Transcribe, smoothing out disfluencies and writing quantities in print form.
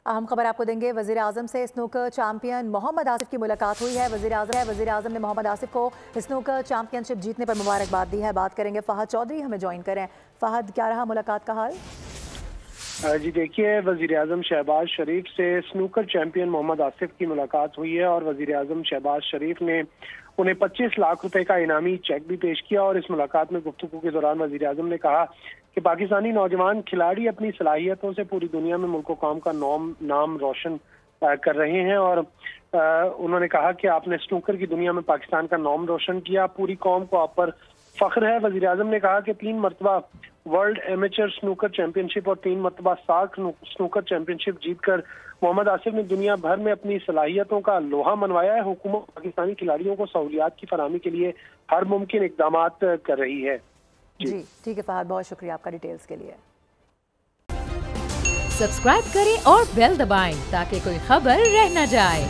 अहम खबर आपको देंगे। वज़ीर आज़म से स्नूकर चैंपियन मोहम्मद आसिफ की मुलाकात हुई है। वज़ीर आज़म ने मोहम्मद आसिफ को स्नूकर चैंपियनशिप जीतने पर मुबारकबाद दी है। बात करेंगे फ़हद चौधरी हमें ज्वाइन करें। फ़हद, क्या रहा मुलाकात का हाल? जी देखिए, वज़ीर आज़म शहबाज शरीफ से स्नूकर चैंपियन मोहम्मद आसिफ की मुलाकात हुई है और वज़ीर आज़म शहबाज शरीफ ने उन्हें 25 लाख रुपए का इनामी चेक भी पेश किया। और इस मुलाकात में गुफ्तगू के दौरान वज़ीर आज़म ने कहा कि पाकिस्तानी नौजवान खिलाड़ी अपनी सलाहियतों से पूरी दुनिया में मुल्क कौम का नाम रोशन कर रहे हैं। और उन्होंने कहा कि आपने स्नूकर की दुनिया में पाकिस्तान का नाम रोशन किया, पूरी कौम को आप पर फख्र है। वज़ीर आज़म ने कहा कि 3 मरतबा वर्ल्ड एमेचर स्नूकर चैंपियनशिप और 3 मरतबा सार्क स्नूकर चैंपियनशिप जीतकर मोहम्मद आसिफ ने दुनिया भर में अपनी सलाहियतों का लोहा मनवाया है। हुकूमत पाकिस्तानी खिलाड़ियों को सहूलियात की फराहमी के लिए हर मुमकिन इकदाम कर रही है। जी ठीक है फ़हद, बहुत शुक्रिया आपका डिटेल्स के लिए। सब्सक्राइब करें और बेल दबाएं ताकि कोई खबर रह न जाए।